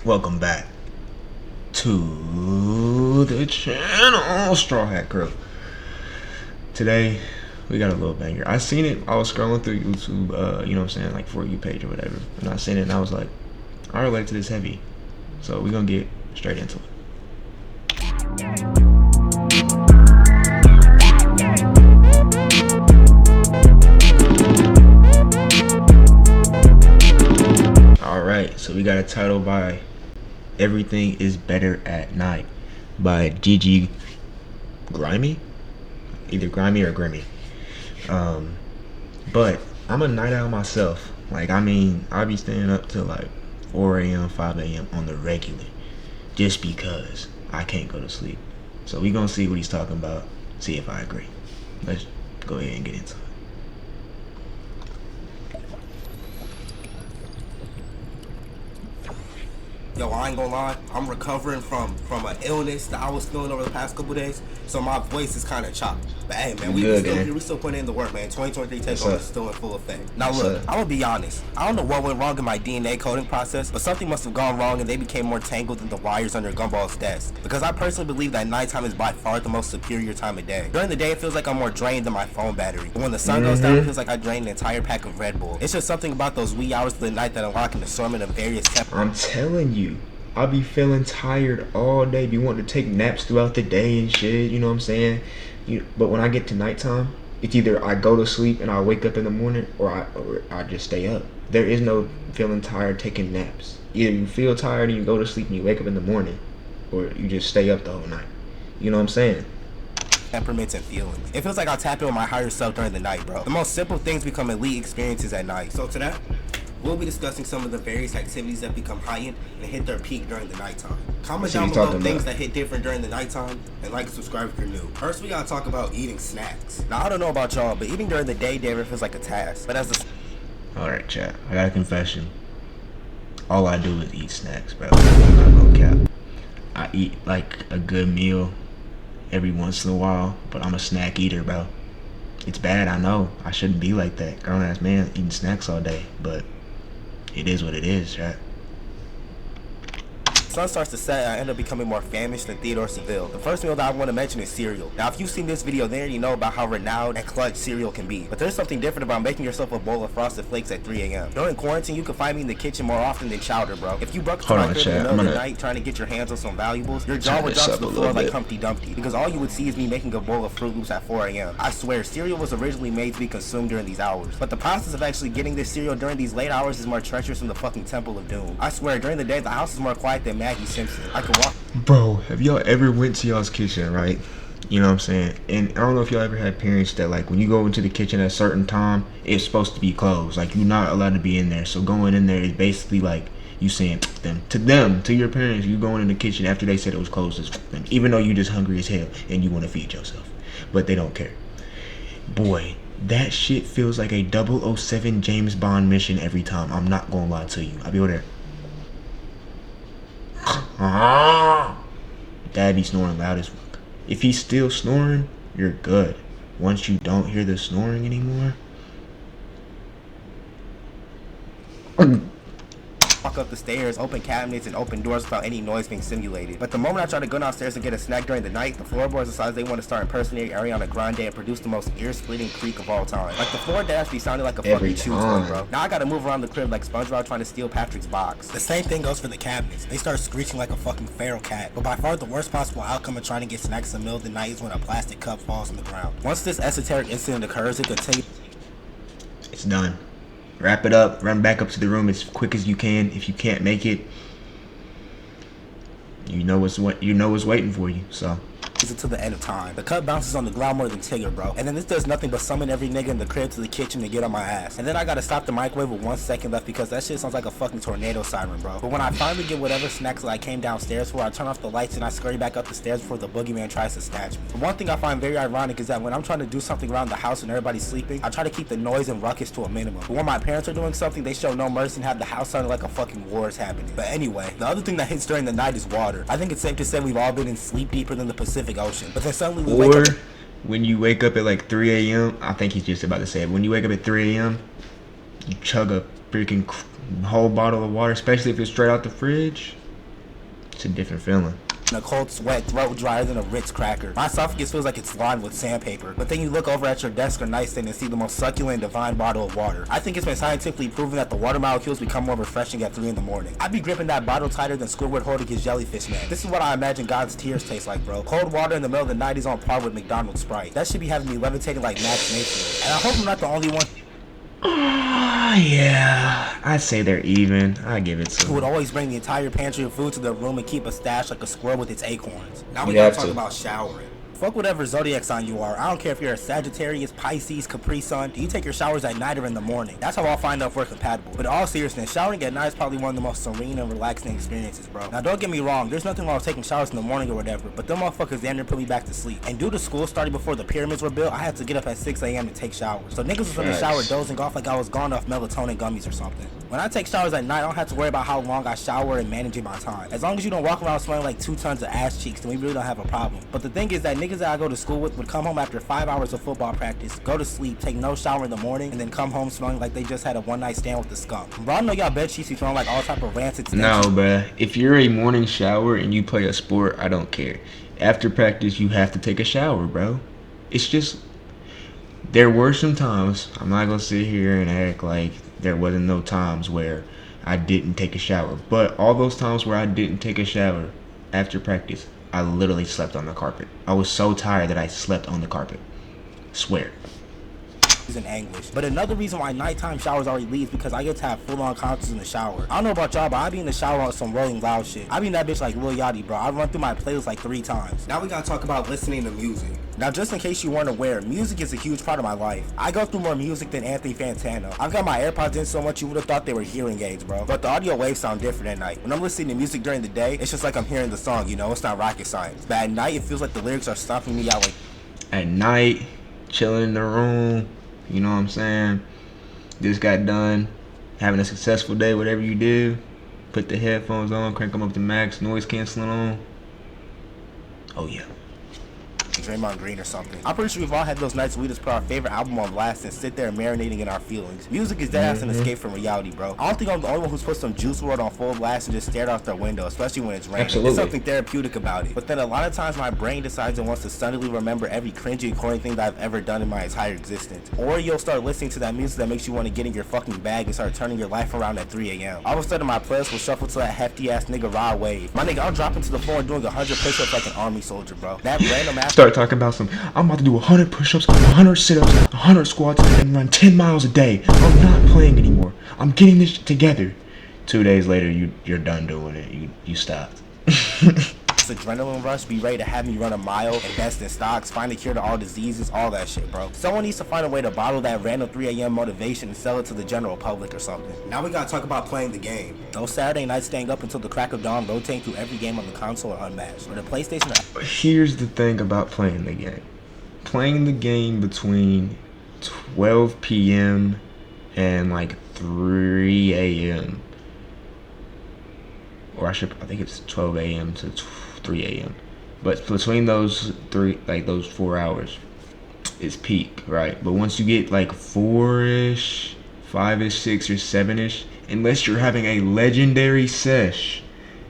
Welcome back to the channel, Straw Hat Crew. Today, we got a little banger. I seen it. I was scrolling through YouTube, you know what I'm saying, like For You page or whatever. And I seen it and I was like, I relate to this heavy. So we're gonna get straight into it. Alright, so we got a title by Everything is Better at Night by Gigi Grimy, either Grimy or Grimmy. But I'm a night owl myself. Like, I mean, I'll be staying up till like 4 a.m., 5 a.m. on the regular, just because I can't go to sleep. So we gonna see what he's talking about, see if I agree. Let's go ahead and get into it. Yo, I ain't gonna lie, I'm recovering from an illness that I was feeling over the past couple days, so my voice is kind of chopped. But hey, man, we still putting in the work, man. 2023 takeover is still in full effect. Now look, I'm gonna be honest. I don't know what went wrong in my DNA coding process, but something must have gone wrong and they became more tangled than the wires under Gumball's desk. Because I personally believe that nighttime is by far the most superior time of day. During the day, it feels like I'm more drained than my phone battery. But when the sun goes down, it feels like I drained an entire pack of Red Bull. It's just something about those wee hours of the night that unlock an assortment of various I'm telling you, I be feeling tired all day, be wanting to take naps throughout the day and shit, you know what I'm saying? But when I get to nighttime, it's either I go to sleep and I wake up in the morning, or I just stay up. There is no feeling tired taking naps. Either you feel tired and you go to sleep and you wake up in the morning, or you just stay up the whole night. You know what I'm saying? Temperaments and feelings. It feels like I'll tap in with my higher self during the night, bro. The most simple things become elite experiences at night. So to that, we'll be discussing some of the various activities that become heightened and hit their peak during the nighttime. Comment down below things that hit different during the nighttime, and like and subscribe if you're new. First, we gotta talk about eating snacks. Now, I don't know about y'all, but eating during the day never feels like a task. But as a... Alright, chat. I got a confession. All I do is eat snacks, bro. I'm not gonna cap. I eat like a good meal every once in a while, but I'm a snack eater, bro. It's bad, I know. I shouldn't be like that. Grown ass man eating snacks all day, but it is what it is, right? Sun starts to set, I end up becoming more famished than Theodore Seville. The first meal that I want to mention is cereal. Now, if you've seen this video, then you know about how renowned and clutch cereal can be. But there's something different about making yourself a bowl of Frosted Flakes at 3 a.m. During quarantine, you can find me in the kitchen more often than chowder, bro. If you broke into my crib in the middle of the night trying to get your hands on some valuables, your jaw would drop to the floor like Humpty Dumpty, because all you would see is me making a bowl of Fruit Loops at 4 a.m. I swear, cereal was originally made to be consumed during these hours. But the process of actually getting this cereal during these late hours is more treacherous than the fucking Temple of Doom. I swear, during the day, the house is more quiet than Maggie Simpson. I can walk. Bro, have y'all ever went to y'all's kitchen, right? You know what I'm saying? And I don't know if y'all ever had parents that, like, when you go into the kitchen at a certain time, it's supposed to be closed. Like, you're not allowed to be in there. So going in there is basically like you saying to your parents, you going in the kitchen after they said it was closed is them, even though you just hungry as hell and you want to feed yourself. But they don't care. Boy, that shit feels like a 007 James Bond mission every time. I'm not gonna lie to you. I'll be over there. Dad be snoring loud as fuck. If he's still snoring, you're good. Once you don't hear the snoring anymore, walk up the stairs, open cabinets, and open doors without any noise being simulated. But the moment I try to go downstairs and get a snack during the night, the floorboards decide they want to start impersonating Ariana Grande and produce the most ear-splitting creak of all time. Like, the floor dash be sounding like a fucking chew toy, bro. Now I gotta move around the crib like SpongeBob trying to steal Patrick's box. The same thing goes for the cabinets. They start screeching like a fucking feral cat. But by far the worst possible outcome of trying to get snacks in the middle of the night is when a plastic cup falls on the ground. Once this esoteric incident occurs, it continues. it's done. Wrap it up, run back up to the room as quick as you can. If you can't make it, you know what's waiting for you. So until the end of time. The cup bounces on the ground more than Tigger, bro. And then this does nothing but summon every nigga in the crib to the kitchen to get on my ass. And then I gotta stop the microwave with 1 second left because that shit sounds like a fucking tornado siren, bro. But when I finally get whatever snacks that I came downstairs for, I turn off the lights and I scurry back up the stairs before the boogeyman tries to snatch me. The one thing I find very ironic is that when I'm trying to do something around the house and everybody's sleeping, I try to keep the noise and ruckus to a minimum. But when my parents are doing something, they show no mercy and have the house sounding like a fucking war is happening. But anyway, the other thing that hits during the night is water. I think it's safe to say we've all been in sleep deeper than the Pacific Ocean. But then suddenly we wake up. When you wake up at like 3 a.m., I think he's just about to say it. When you wake up at 3 a.m., you chug a freaking whole bottle of water, especially if it's straight out the fridge. It's a different feeling. A cold sweat, throat drier than a Ritz cracker. My esophagus feels like it's lined with sandpaper. But then you look over at your desk or nightstand and see the most succulent divine bottle of water. I think it's been scientifically proven that the water molecules become more refreshing at 3 in the morning. I'd be gripping that bottle tighter than Squidward holding his jellyfish man. This is what I imagine God's tears taste like, bro. Cold water in the middle of the night is on par with McDonald's Sprite. That should be having me levitating like Max Napier. And I hope I'm not the only one Yeah, I'd say they're even. I give it to who would them. always bring the entire pantry of food to their room and keep a stash like a squirrel with its acorns. Now we You gotta have talk to. about showering. Fuck whatever zodiac sign you are. I don't care if you're a Sagittarius, Pisces, Capri Sun. Do you take your showers at night or in the morning? That's how I'll find out if we're compatible. But in all seriousness, showering at night is probably one of the most serene and relaxing experiences, bro. Now don't get me wrong, there's nothing wrong with taking showers in the morning or whatever, but them motherfuckers damn near put me back to sleep. And due to school starting before the pyramids were built, I had to get up at 6 a.m. to take showers. So niggas was in the shower Facts. dozing off like I was gone off melatonin gummies or something. When I take showers at night, I don't have to worry about how long I shower and managing my time. As long as you don't walk around smelling like 2 tons of ass cheeks, then we really don't have a problem. But the thing is that niggas that I go to school with would come home after 5 hours of football practice, go to sleep, take no shower in the morning, and then come home smelling like they just had a one-night stand with the skunk. Bro, I know y'all bed sheets be smelling like all type of rancid No, stench. bruh. If you're a morning shower and you play a sport, I don't care. After practice, you have to take a shower, bro. It's just. There were some times, I'm not gonna sit here and act like there wasn't no times where I didn't take a shower. But all those times where I didn't take a shower after practice, I literally slept on the carpet. I was so tired that I slept on the carpet. Swear. In anguish. But another reason why nighttime showers are elite is because I get to have full-on concerts in the shower. I don't know about y'all, but I be in the shower on some Rolling Loud shit. I be in that bitch like Lil Yachty, bro. I run through my playlist like 3 times. Now we gotta talk about listening to music. Now, just in case you weren't aware, music is a huge part of my life. I go through more music than Anthony Fantano. I've got my AirPods in so much you would have thought they were hearing aids, bro. But the audio waves sound different at night. When I'm listening to music during the day, it's just like I'm hearing the song, you know? It's not rocket science. But at night, it feels like the lyrics are stomping me out like... At night, chilling in the room, you know what I'm saying? Just got done having a successful day, whatever you do. Put the headphones on, crank them up to max, noise canceling on. Oh yeah. Draymond Green or something. I'm pretty sure we've all had those nights where we just put our favorite album on blast and sit there marinating in our feelings. Music is deadass an escape from reality, bro. I don't think I'm the only one who's put some Juice WRLD on full blast and just stared out their window, especially when it's raining. Absolutely. There's something therapeutic about it. But then a lot of times my brain decides it wants to suddenly remember every cringy and corny thing that I've ever done in my entire existence. Or you'll start listening to that music that makes you want to get in your fucking bag and start turning your life around at 3 a.m. All of a sudden my playlist will shuffle to that hefty ass nigga raw wave. My nigga, I'm dropping to the floor and doing 100 push-ups like an army soldier, bro. That random ass Start talking about I'm about to do 100 push-ups, 100 sit-ups, 100 squats, and run 10 miles a day. I'm not playing anymore. I'm getting this together. 2 days later, you're done doing it. You stopped. adrenaline rush, be ready to have me run a mile, invest in stocks, find a cure to all diseases, all that shit, bro. Someone needs to find a way to bottle that random 3 a.m. motivation and sell it to the general public or something. Now we gotta talk about playing the game. Those Saturday nights staying up until the crack of dawn, rotating through every game on the console are unmatched. For the PlayStation, Here's the thing about playing the game. Playing the game between 12 p.m. and like 3 a.m. Or I think it's 12 a.m. to 3 a.m. But between those 4 hours is peak, right? But once you get like 4-ish, 5-ish, 6 or 7-ish, unless you're having a legendary sesh,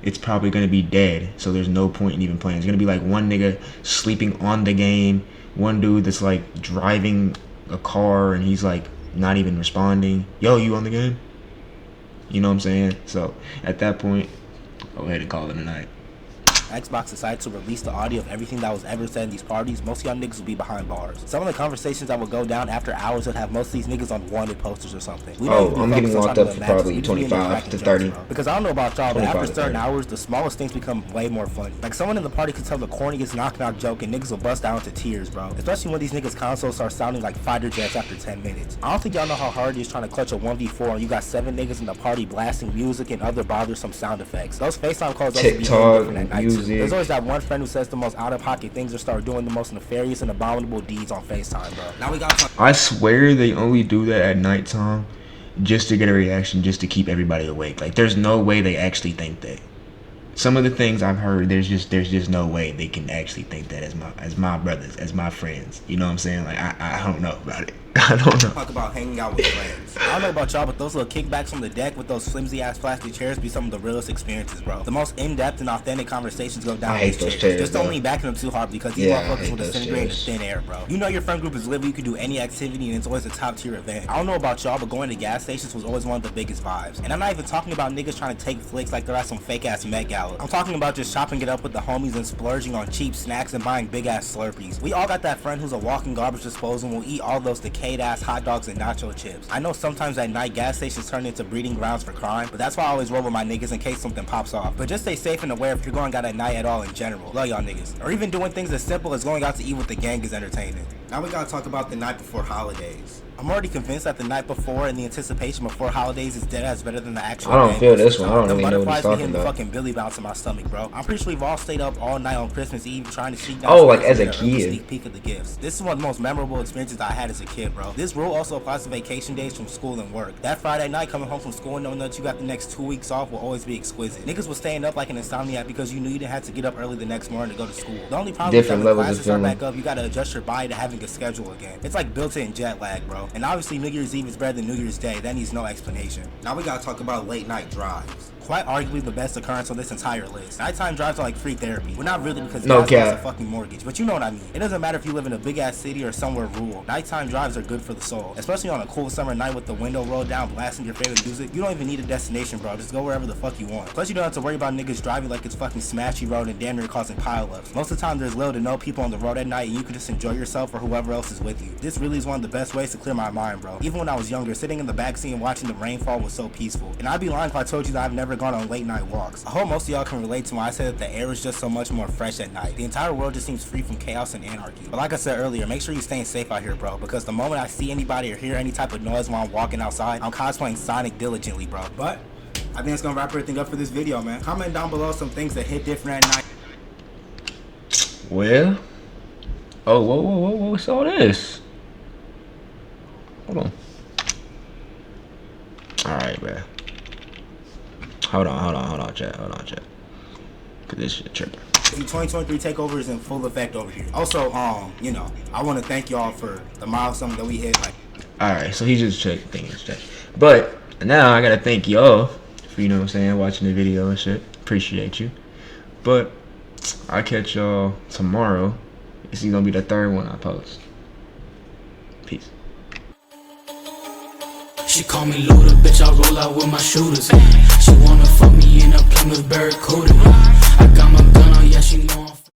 it's probably going to be dead. So there's no point in even playing. It's going to be like one nigga sleeping on the game, one dude that's like driving a car and he's like not even responding. Yo, you on the game? You know what I'm saying? So at that point, go ahead and call it a night. Xbox decided to release the audio of everything that was ever said in these parties, most of y'all niggas would be behind bars. Some of the conversations that would go down after hours would have most of these niggas on wanted posters or something. We don't even I'm be getting focused on locked trying up to for matches. probably We just be in there 25 cracking to jokes, 30. bro. Because I don't know about y'all, but 25 after to certain 30. hours, the smallest things become way more funny. Like someone in the party could tell the corniest knock-knock joke and niggas will bust out into tears, bro. Especially when these niggas' consoles start sounding like fighter jets after 10 minutes. I don't think y'all know how hard it is trying to clutch a 1v4 and you got 7 niggas in the party blasting music and other bothersome sound effects. Those FaceTime calls always be TikTok, different at night too. music. There's always that one friend who says the most out-of-pocket things or start doing the most nefarious and abominable deeds on FaceTime, bro. Now we got I swear they only do that at nighttime just to get a reaction, just to keep everybody awake. Like, there's no way they actually think that. Some of the things I've heard, there's just no way they can actually think that as my brothers, as my friends. You know what I'm saying? Like, I don't know about it. I don't know. Talk about hanging out with friends. I don't know about y'all, but those little kickbacks on the deck with those flimsy ass plastic chairs be some of the realest experiences, bro. The most in-depth and authentic conversations go down. I hate those chairs. Just don't lean back in them too hard because these motherfuckers will disintegrate into thin air, bro. You know your friend group is lit, you can do any activity and it's always a top tier event. I don't know about y'all, but going to gas stations was always one of the biggest vibes. And I'm not even talking about niggas trying to take flicks like they're at some fake ass Met Gala. I'm talking about just chopping it up with the homies and splurging on cheap snacks and buying big ass Slurpees. We all got that friend who's a walking garbage disposal and will eat all those decayed ass hot dogs and nacho chips. I know sometimes at night gas stations turn into breeding grounds for crime, but that's why I always roll with my niggas in case something pops off. But just stay safe and aware if you're going out at night at all in general. Love y'all niggas. Or even doing things as simple as going out to eat with the gang is entertaining. Now we gotta talk about the night before holidays. I'm already convinced that the night before and the anticipation before holidays is dead ass better than the actual. I don't feel this one. I don't really know what he's talking about. about. Fucking Billy bounce in my stomach, bro. I'm pretty sure we've all stayed up all night on Christmas Eve trying to sneak down. Oh, like as a kid. Sneak peek of the gifts. This is one of the most memorable experiences I had as a kid, bro. This rule also applies to vacation days from school and work. That Friday night coming home from school and knowing that you got the next 2 weeks off will always be exquisite. Niggas was staying up like an insomniac because you knew you didn't have to get up early the next morning to go to school. The only problem is that when classes start back up, you gotta adjust your body to having a schedule again. It's like built-in jet lag, bro. And obviously New Year's Eve is better than New Year's Day. That needs no explanation. Now we gotta talk about late night drives. Quite arguably the best occurrence on this entire list. Nighttime drives are like free therapy. Well, not really because gas is a fucking mortgage, but you know what I mean. It doesn't matter if you live in a big ass city or somewhere rural. Nighttime drives are good for the soul, especially on a cool summer night with the window rolled down, blasting your favorite music. You don't even need a destination, bro. Just go wherever the fuck you want. Plus, you don't have to worry about niggas driving like it's fucking Smashy Road and damn near causing pileups. Most of the time, there's little to no people on the road at night, and you can just enjoy yourself or whoever else is with you. This really is one of the best ways to clear my mind, bro. Even when I was younger, sitting in the backseat and watching the rainfall was so peaceful. And I'd be lying if I told you that I've never gone on late night walks. I hope most of y'all can relate to when I say that the air is just so much more fresh at night. The entire world just seems free from chaos and anarchy. But like I said earlier, make sure you're staying safe out here, bro, because the moment I see anybody or hear any type of noise while I'm walking outside, I'm cosplaying Sonic diligently, bro. But I think that's gonna wrap everything up for this video, man. Comment down below some things that hit different at night. Well, oh, whoa, what's all this? Hold on. Alright, man. Hold on, chat. Cause this shit tripping. The 2023 takeover is in full effect over here. Also, you know, I want to thank y'all for the milestone that we hit. Like, alright, so he just checked things, but now I gotta thank y'all for, you know what I'm saying, watching the video and shit. Appreciate you. But I'll catch y'all tomorrow. This is gonna be the third one I post. Peace. She call me Luda, bitch, I roll out with my shooters. She wanna fuck me in a Plymouth Barracuda. I got my gun on, yeah, she know I'm